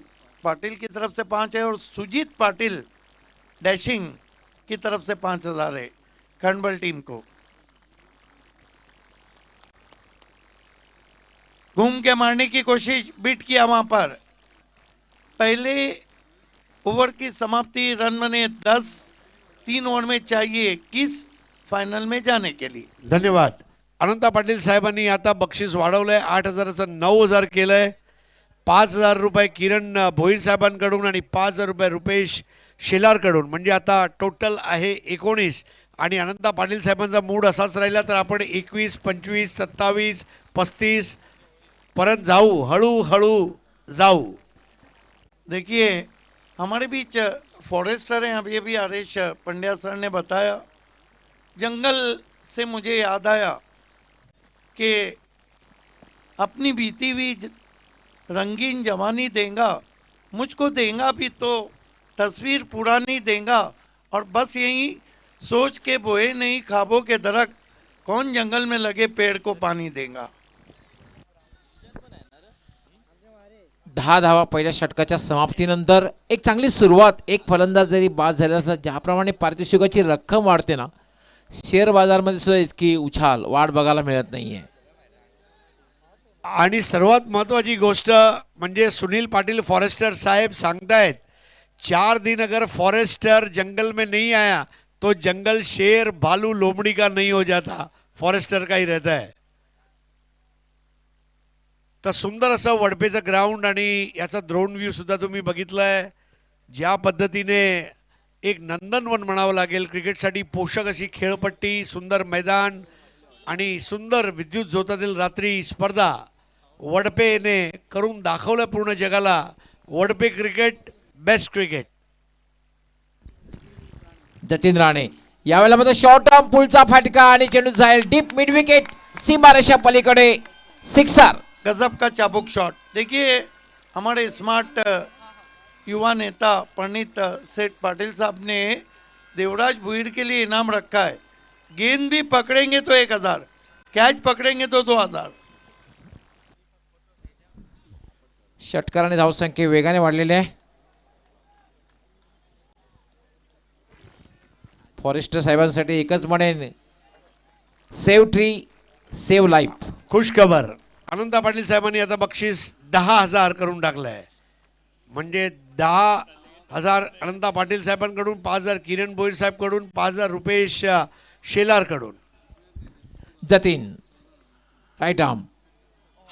पाटिल की तरफ से 5 है और सुजीत पाटिल डैशिंग की तरफ से 5,000 है खंडबल टीम को. घूम के मारने की कोशिश, बीट किया वहां पर. पहले ओवर की समाप्ति रन बने 10. 3 ओवर में चाहिए 21 फायनल में जाने के लिए. धन्यवाद. अनंता पाटील साहेबांनी आता बक्षीस वाढवलंय, 8,000चं 9,000 केलंय. 5,000 रुपये किरण भोईर साहेबांकडून आणि 5,000 रुपये रुपेश शेलारकडून, म्हणजे आता टोटल आहे 19. आणि अनंता पाटील साहेबांचा मूड असाच राहिला तर आपण 21, 25, 27, 35 पर्यंत जाऊ, हळूहळू जाऊ. देखिए हमारे बीच फॉरेस्टर हैं. अभी अभी आरेश पंड्या सर ने बताया. जंगल से मुझे याद आया कि अपनी बीती हुई रंगीन जवानी देगा, मुझको देगा भी तो तस्वीर पुरानी देगा. और बस यही सोच के बोए नहीं ख्वाबों के दरख्त, कौन जंगल में लगे पेड़ को पानी देगा. 10 धावा पहिल्या षटकाच्या समाप्तीनंतर एक चांगली सुरुवात. एक फलंदाज जरी बाद झाला असला, ज्याप्रमाणे पारितोषिकाची रक्कम वाढते ना, शेअर बाजारमध्ये सुद्धा इतकी उछाल वाढ बघायला मिळत नाहीये. आणि सर्वात महत्वाची गोष्ट म्हणजे सुनील पाटिल फॉरेस्टर साहेब सांगतायत 4 दिन अगर फॉरेस्टर जंगल में नहीं आया तो जंगल शेर भालू लोमड़ी का नहीं हो जाता, फॉरेस्टर का ही रहता है. तर सुंदर असं वडपेचं ग्राउंड आणि याचा ड्रोन व्ह्यू सुद्धा तुम्ही बघितलाय. ज्या पद्धतीने एक नंदनवन म्हणावं लागेल क्रिकेटसाठी पोषक अशी खेळपट्टी, सुंदर मैदान आणि सुंदर विद्युत झोतातील रात्री स्पर्धा वडपेने करून दाखवलं पूर्ण जगाला. Vadpe cricket best cricket. Jatin Rane यावेळेला मात्र शॉर्ट टर्म पुलचा फटका आणि चेंडू जाईल डीप मिड विकेट सीमारेषा पलीकडे. सिक्सर. गजब का चाबुक शॉट. देखिए हमारे स्मार्ट युवा नेता पंडित सेठ पाटिल साहब ने देवराज भुईर के लिए इनाम रखा है. गेंद भी पकड़ेंगे तो 1,000, कैच पकड़ेंगे तो 2,000. षटकाराने धावसंख्या वेगाने वाढलेली आहे. फॉरेस्टर साहेबांसाठी एकच म्हणेन, सेव्ह ट्री सेव्ह लाईफ. खुशखबर. अनंता पाटील साहेबांनी आता बक्षीस 10,000 करून टाकलंय. म्हणजे 10,000 अनंता पाटील साहेबांकडून, 5,000 किरण भोईर साहेबकडून, 5,000 रुपेश शेलारकडून. Jatin right arm.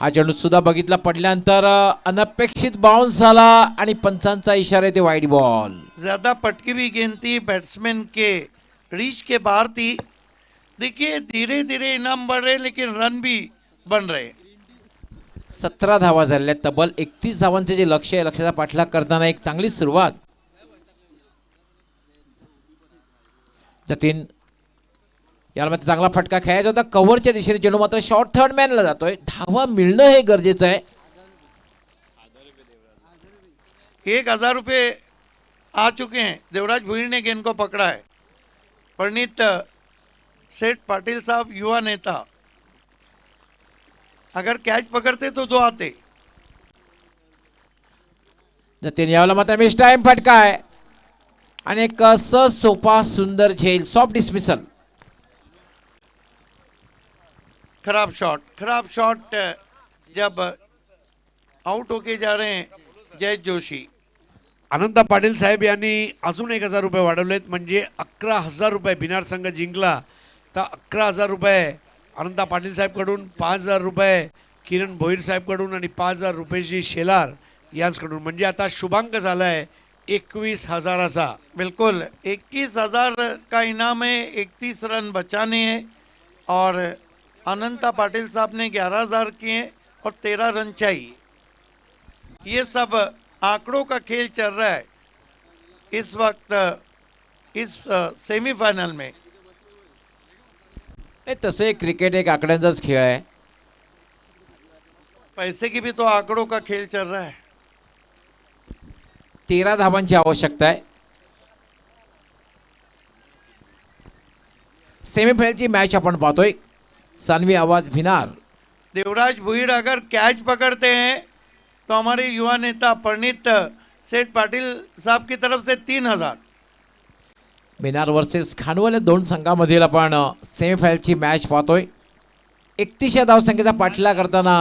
हा चेंडू सुद्धा बघितला पडल्यानंतर अनपेक्षित बाउन्स झाला आणि पंचांचा इशारा येते वाईड बॉल. ज्यादा पटकी भी गेंद थी, बैट्समैन के रीच के बाहर थी. देखिए धीरे धीरे इनाम बढ़ रहे लेकिन रन भी बन रहे. 17 धावा झालेल्या, तब्बल 31 धावांचे जे लक्ष्य आहे, लक्ष्याचा पाठलाग करताना एक चांगली सुरुवात. जतीन याला मात्र चांगला फटका खेळायचा होता कव्हरच्या दिशेने. चेंडू मात्र शॉर्ट थर्ड मॅनला जातोय. धावा मिळणं हे गरजेचं आहे. 1,000 रुपये आ चुके हैं. देवराज भुईर ने गेंद को पकड़ा है. पंडित सेठ पाटिल साहब युवा नेता, अगर कैच पकड़ते तो 2 आते. जतीन यावेळेला मात्र मिस टाइम फटका आहे आणि एक सहज सोपा सुंदर झेल, सॉफ्ट डिस्मिसल. खराब शॉट जब आउट होके जा रहे हैं जय जोशी। अनंता पाटील साहेब यांनी अजून 1,000 रुपये वाढवलेत, म्हणजे 11,000 रुपये भिनार संघ जिंकला तर 11,000 रुपये अनंता पाटील साहेबकडून, 5,000 रुपये किरण भोईर साहेबकडून आणि 5,000 रुपये शेलार यांच्याकडून, म्हणजे आता शुभांक झालाय 21,000चा। बिल्कुल 21,000 का इनाम है, 31 रन बचाने हैं और अनंता पाटिल साहब ने 11,000 किए और 13 रन चाहिए। ये सब आंकड़ों का खेल चल रहा है इस वक्त इस सेमीफाइनल में। नाही, तसे क्रिकेट एक आकड्यांचाच खेळ आहे. पैसे की भी तो आंकड़ों का खेल चल रहा है। 13 धावांची आवश्यकता आहे. सेमीफायनलची मॅच आपण पाहतोय. सानवी आवाज भिनार. देवराज भुईर अगर कैच पकड़ते हैं तो हमारे युवा नेता परिणीत सेठ पाटिल साहब की तरफ से 3,000। भिनार वर्सेस खानवल या दोन संघामधील आपण सेमीफायनलची मॅच पाहतोय. 31 धावसंख्येचा पाठलाग करताना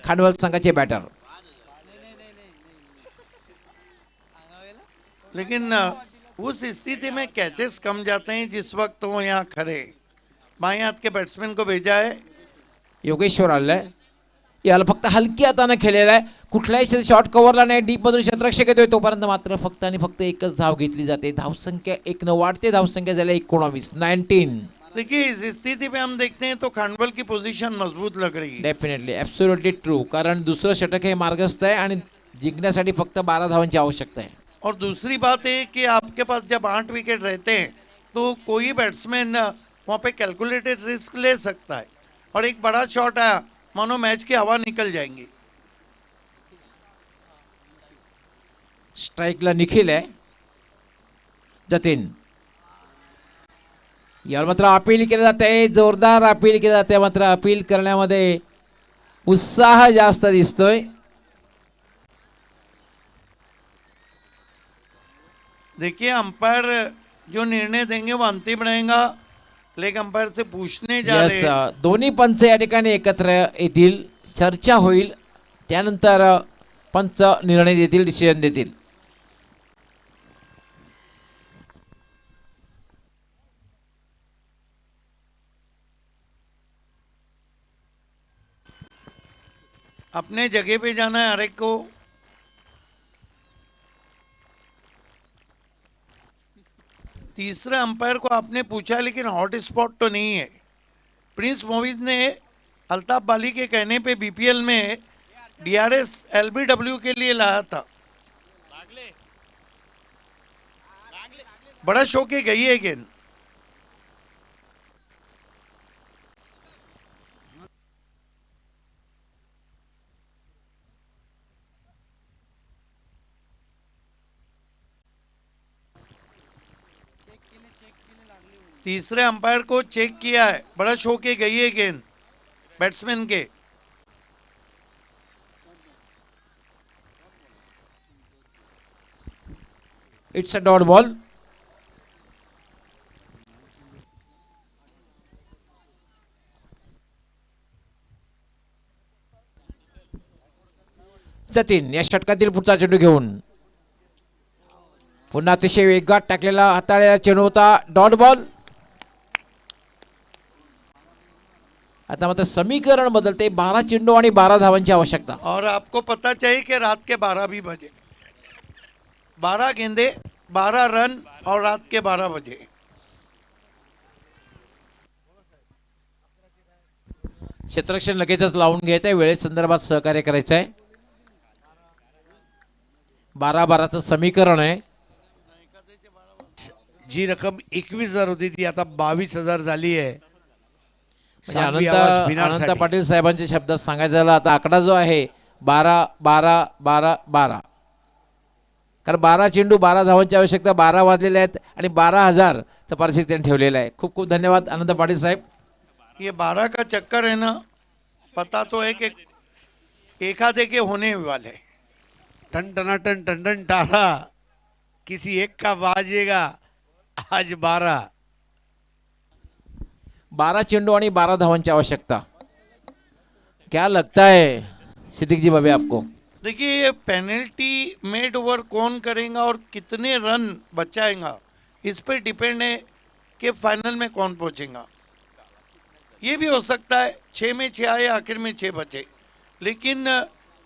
खानवल संघाचे बॅटर. लेकिन उस स्थिति में कैचेस कम जाते हैं जिस वक्त वो यहाँ खड़े। बाएं हाथ के बैट्समैन को भेजा है। योगेश्वर आलाय. याला फक्त हलकी हाताने खेळलेला आहे. कुठल्याही शॉट कव्हरला नाही. डीप मधून क्षेत्ररक्षक येतोय तोपर्यंत मात्र फक्त आणि फक्त एकच धाव घेतली जाते. धावसंख्या 1 न वाढते. धावसंख्या झाली 19. देखिए इस स्थिति में हम देखते हैं तो खानवल की पोजीशन मजबूत लग रही है। Definitely absolutely true. कारण दुसरं षटक हे मार्गस्थ आहे आणि जिंकण्यासाठी फक्त 12 धावांची आवश्यकता आहे. और दूसरी बात है कि आपके पास जब 8 विकेट रहते हैं तो कोई बैट्समैन वहाँ पे कैलकुलेटेड रिस्क ले सकता है और एक बड़ा शॉट आया मानो मैच की हवा निकल जाएंगी। स्ट्राईकला निखिल आहे. जतीन याला मात्र अपील केलं जात आहे. जोरदार अपील केलं जाते. मात्र अपील करण्यामध्ये उत्साह जास्त दिसतोय. देखिए अंपायर जो निर्णय देंगे वो अंतिम रहेगा। लेग अंपायर से पूछने जा रहे हैं। यस, दोन्ही पंच या ठिकाणी एकत्र येतील. चर्चा होईल. त्यानंतर पंच निर्णय देतील, डिसिजन देतील. अपने जगह पे जाना है हर एक को। तीसरे अंपायर को आपने पूछा लेकिन हॉट स्पॉट तो नहीं है। प्रिंस मोविज ने अल्ताफ बाली के कहने पे बीपीएल में डीआरएस एलबीडब्ल्यू के लिए लाया था। बड़ा शौक है गई है गेंद। तीसरे अंपायर को चेक किया है। बड़ा शो के गई है गेंद batsman K. It's a dot ball. Jatin या षटकातील पुढचा चेंडू घेऊन पुन्हा अतिशय वेगात टाकलेला हाताळलेला चेंडू होता. Dot ball. आता मात्र समीकरण बदलते. 12 चेंडू आणि 12 धावांची आवश्यकता. और आपको पता चाहिए कि रात के 12 भी बजे 12 गेंदे 12 रन और रात के 12 बजे। क्षेत्ररक्षण लगेचच लावून घ्यायचंय. वेळे संदर्भात सहकार्य करायचं आहे. 12-12चं समीकरण आहे. जी रक्कम 21,000 होती ती आता 22,000 झाली आहे. म्हणजे सानवी आवाज अनंत भिनारसाठी. पाटील साहेबांच्या शब्दात सांगायचं झालं आता आकडा जो आहे 12-12-12-12. कारण 12 चेंडू 12 धावांची आवश्यकता. 12 वाजलेले आहेत आणि 12,000चं पारितोषिक त्यांनी ठेवलेलं आहे. खूप खूप धन्यवाद अनंत पाटील साहेब. ये 12 का चक्कर है ना, पता तो है कि एक आधे के होने वाले। टन टनाटन टन टन तारा किसी एक का बाजेगा आज 12. 12 चेंडू आणि 12 धावांची आवश्यकता. क्या लगता है सिद्दीक जी भाभी आपको देखिए, ये पेनल्टी मेड ओवर कौन करेगा और कितने रन बचाएगा, इस पर डिपेंड है कि फाइनल में कौन पहुंचेगा। ये भी हो सकता है 6 में 6 आए, आखिर में 6 बचे, लेकिन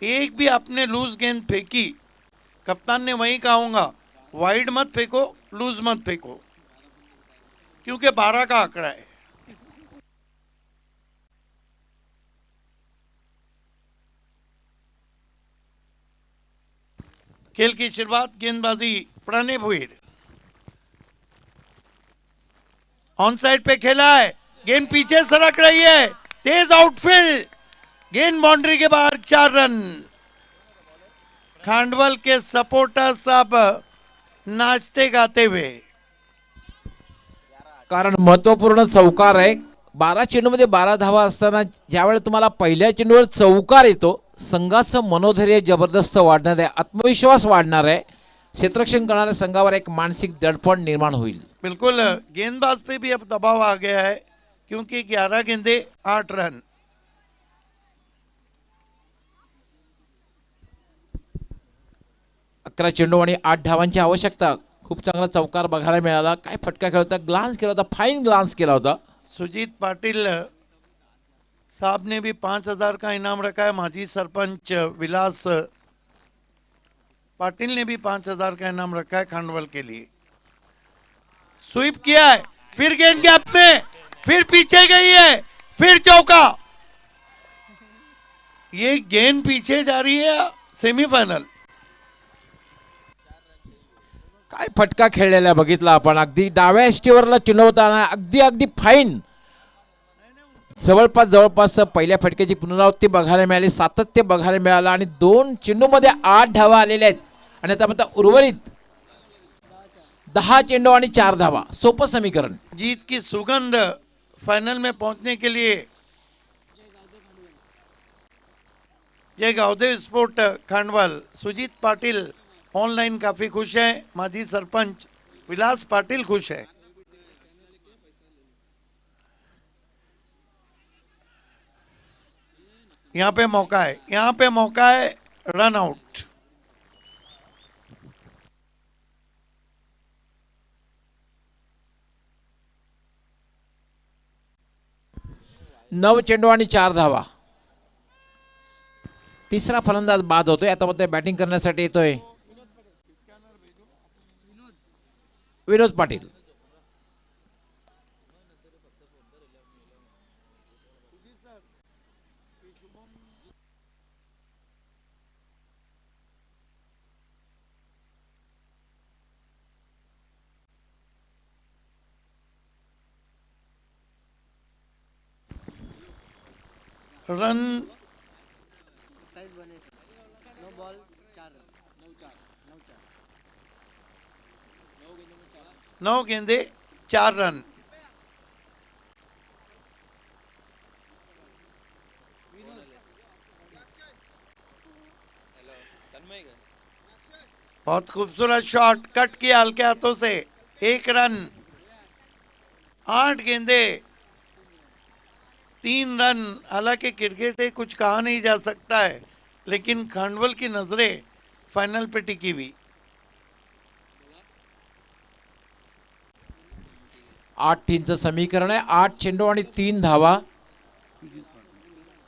एक भी आपने लूज गेंद फेंकी, कप्तान ने वही कहा होगा वाइड मत फेंको, लूज मत फेंको, क्योंकि 12 का आंकड़ा है। खेल की शुरुआत गेंदबाजी प्रणय भुईर, ऑन साइड पे खेला है, गेंद पीछे सरक रही है, तेज आउटफील्ड, गेंद बाउंड्री के बाहर, 4 रन। खांडवल के सपोर्टर्स अब नाचते गाते हुए, कारण महत्वपूर्ण चौकार आहे 12 चेंडूमध्ये 12 धावा असताना ज्यावेळेला तुम्हाला पहिल्या चेंडूवर चौकार येतो संघाचं मनोधैर्य जबरदस्त वाढणार आहे, आत्मविश्वास वाढणार आहे, क्षेत्ररक्षण करणाऱ्या संघावर एक मानसिक दडपण निर्माण होईल। बिल्कुल गेंदबाज पे भी अब दबाव आ गया है, क्योंकि 11 गेंदे 8 रन। अकरा चेंडू आणि 8 धावांची आवश्यकता। खूप चांगला चौकार बघायला मिळाला, काय फटका खेळला होता, ग्लान्स केला होता, फाईन ग्लान्स केला होता। सुजीत पाटिल साहब ने भी 5,000 का इनाम रखा है, माजी सरपंच विलास पाटिल ने भी 5,000 का इनाम रखा है खांडवल के लिए। स्वीप किया है, फिर गेंद गैप में, फिर पीछे गई है, फिर चौका। ये गेंद पीछे जा रही है सेमीफाइनल। काय फटका खेळलेला बघितला आपण, अगदी डाव्या एस्टीवरला चिन्हवताना अगदी अगदी फाईन, जवळपास पहिल्या फटक्याची पुनरावृत्ती बघायला मिळाली, सातत्य बघायला मिळालं आणि 2 चेंडूमध्ये 8 धावा आलेल्या आहेत आणि आता उर्वरित 10 चेंडू आणि 4 धावा, सोपं समीकरण। जीत की सुगंध फाइनल में पहुंचने के लिए जय गावदेव स्पोर्ट खांडवल, सुजीत पाटिल ऑनलाइन काफी खुश है, माजी सरपंच विलास पाटिल खुश है। यहाँ पे मौका है, यहाँ पे मौका है, रन आउट। नऊ चेंडू आणि 4 धावा। तिसरा फलंदाज बाद होतोय, आता मध्ये बॅटिंग करण्यासाठी येतोय विनोद पाटील। रन 9 गेंदे 4 रन। बहुत खूबसूरत शॉट, कट किया हल्के हाथों से, 1 रन। 8 गेंदे 3 रन। हालांकि क्रिकेट है, कुछ कहा नहीं जा सकता है, लेकिन खांडवल की नजरें फाइनल पे टिकी हुई। 8-3चं समीकरण आहे, 8 चेंडू आणि 3 धावा,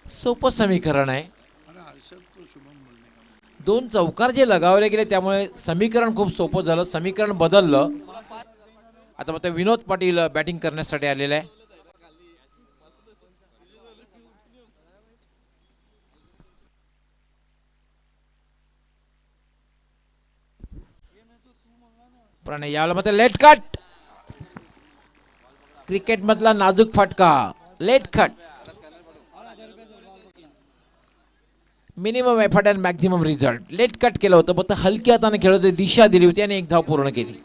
सोपं समीकरण आहे। 2 चौकार जे लगावले गेले त्यामुळे समीकरण खूप सोपं झालं, समीकरण बदललं। आता मग विनोद पाटील बॅटिंग करण्यासाठी आलेला आहे। प्रणय यावेळेला मग लेट कट, क्रिकेट मधला नाजूक फटका, late cut, minimum effort and maximum result. Late cut केलं होतं, फक्त हलक्या हाताने खेळत होते, दिशा दिली होती आणि 1 धाव पूर्ण केली।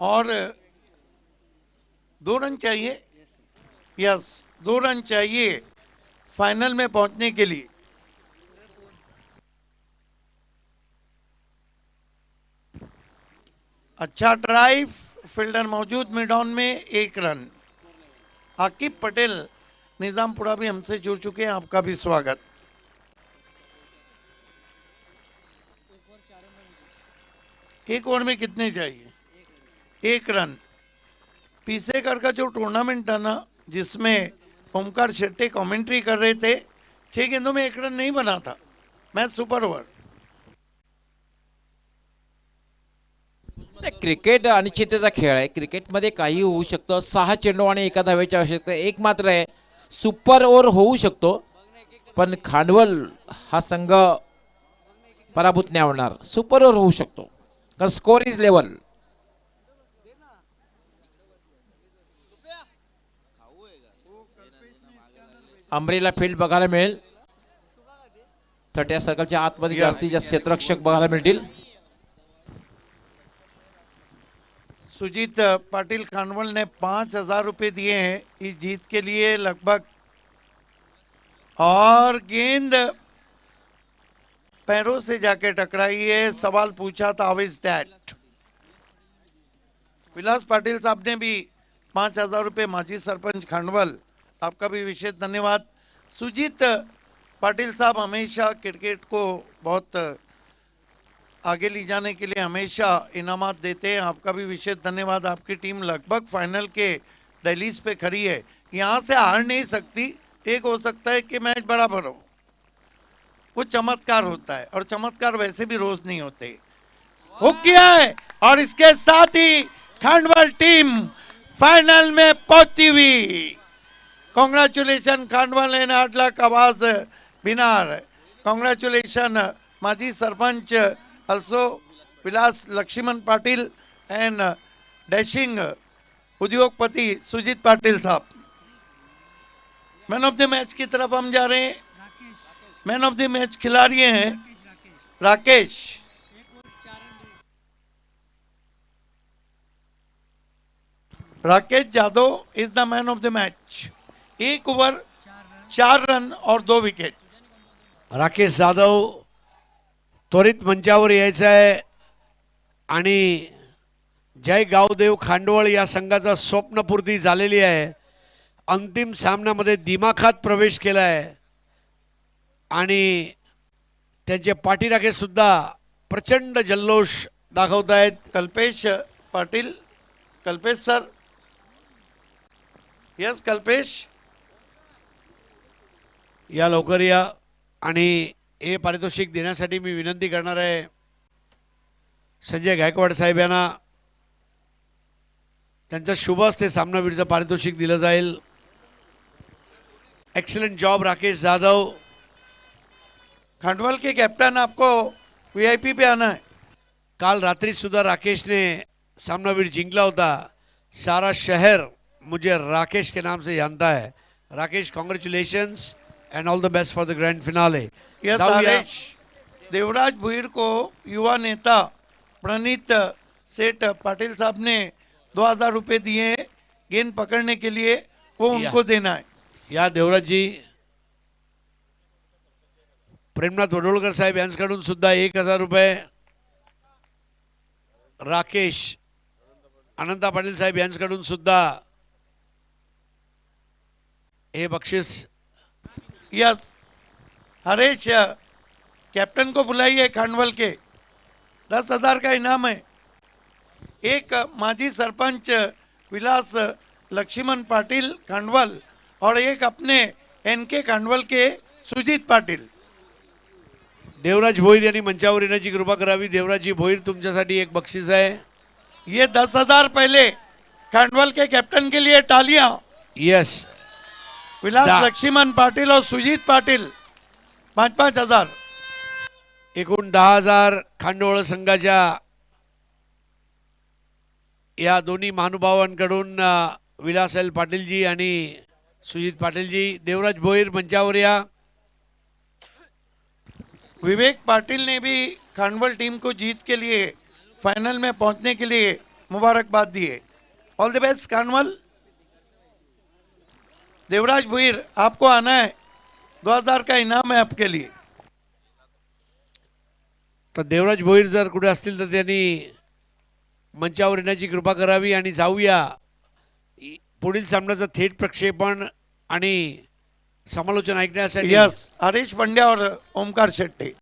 और 2 रन चाहिए, यस 2 रन चाहिए फाइनल में पहुंचने के लिए। अच्छा ड्राइव, फील्डर मौजूद मिड ऑन में, 1 रन। आकिब पटेल निजामपुरा भी हमसे जुड़ चुके हैं, आपका भी स्वागत। एक ओवर में कितने चाहिए? 1 रन। पीसेकर का जो टूर्नामेंट था ना, जिसमें ओमकार शेट्टी कमेंट्री कर रहे थे, 6 गेंदों में 1 रन नहीं बना था, मैच सुपर ओवर। क्रिकेट अनिश्चिततेचा खेळ आहे, क्रिकेटमध्ये काही होऊ शकतं. 6 चेंडू आणि 1 धावेची आवश्यकता आहे. एक मात्र आहे, सुपर ओव्हर होऊ शकतो, पण खांडवल हा संघ पराभूत नाही होणार. सुपर ओव्हर होऊ शकतो, कारण score is level. Umbrella field बघायला मिळेल. 30 सर्कलच्या आतमध्ये जास्तीत जास्त क्षेत्ररक्षक बघायला मिळतील. सुजीत पाटिल खानवल ने 5,000 रुपए दिए हैं इस जीत के लिए लगभग, और गेंद पैरों से जाके टकराई है। सवाल पूछा था हाउ इज दैट। विलास पाटिल साहब ने भी 5,000 रुपए, माजी सरपंच खानवल, आपका भी विशेष धन्यवाद। सुजीत पाटिल साहब हमेशा क्रिकेट को बहुत आगे ले जाने के लिए हमेशा इनामात देते हैं, आपका भी विशेष धन्यवाद। आपकी टीम लगभग फाइनल के दहलीज पे खड़ी है, यहाँ से हार नहीं सकती। एक हो सकता है कि मैच बराबर हो, वो चमत्कार होता है, और चमत्कार वैसे भी रोज नहीं होते। हो गया है, और इसके साथ ही खांडवल टीम फाइनल में पहुंची हुई। कॉन्ग्रेचुलेशन खांडवल एंड 8 लाख आवाज बिनार। कॉन्ग्रेचुलेशन माजी sarpanch also Vilas Laxman Patil and dashing उद्योगपति सुजीत पाटिल साहब। मैन ऑफ द मैच की तरफ हम जा रहे हैं। मैन ऑफ द मैच खिलाड़ी हैं Rakesh. Rakesh Yadav is the man of the match. 1 over 4 run और 2 विकेट। राकेश जाधव त्वरित मंचावर यायचं आहे आणि जय गावदेव खांडवळ या संघाचा स्वप्नपूर्ती झालेली आहे. अंतिम सामन्यामध्ये दिमाखात प्रवेश केला आहे आणि त्यांचे पाठीराखे सुद्धा प्रचंड जल्लोष दाखवत आहेत. कल्पेश पाटिल, कल्पेश सर, यस कल्पेश, या लवकर या. आणि हे पारितोषिक देण्यासाठी मी विनंती करणार आहे संजय गायकवाड साहेब यांना. त्यांचं शुभ हस्ते सामनावीरचं पारितोषिक दिलं जाईल. Excellent job Rakesh Jadhav. खांडवल के कैप्टन, आपको वीआईपी पे आना है। काल रात्री सुद्धा राकेशने सामनावीर जिंकला होता. सारा शहर मुझे राकेश के नाम से जानता है. Rakesh, congratulations and all the best for the grand finale. Yes Haresh. Devraj Bhuir को युवा नेता प्रणीत सेठ पाटिल साहब ने 2,000 रुपए दिए हैं गेंद पकड़ने के लिए, वो उनको देना है। या देवराज जी. प्रेमनाथ वडोळकर साहेब यांच्याकडून सुद्धा 1,000 रुपये. राकेश अनंता पाटील साहेब यांच्याकडून सुद्धा हे बक्षीस. यस हरेश, कैप्टन को बुलाइए खांडवल के। 10,000 का इनाम है। एक माजी सरपंच विलास लक्ष्मण पाटिल खांडवल, और एक अपने एनके खांडवल के सुजीत पाटिल। देवराज भोईर यांनी मंचावर येण्याची कृपा करावी. देवराजजी भोईर, तुमच्यासाठी एक बक्षीस आहे. ये 10,000 पहले खांडवल के कैप्टन के लिए तालियां। यस. विलास लक्ष्मण पाटिल और सुजीत पाटिल 5,000। एकूण 10,000 खांडोळ संघाच्या या दोन्ही महानुभावांकडून विलास एल पाटीलजी आणि सुजीत पाटीलजी. देवराज भोईर मंचावर या. विवेक पाटिल ने भी खांडवल टीम को जीत के लिए, फाइनल में पहुंचने के लिए मुबारकबाद दी है। All the best Khandval. Devraj Bhuir, आपको आना है, 2,000 का इनाम है आपके लिए। तर देवराज भोईर जर कुठे असतील तर त्यांनी मंचावर येण्याची कृपा करावी. आणि जाऊया पुढील सामन्याचं थेट प्रक्षेपण आणि समालोचन ऐकण्यासाठी यस हरीश पंड्या और ओमकार शेट्टी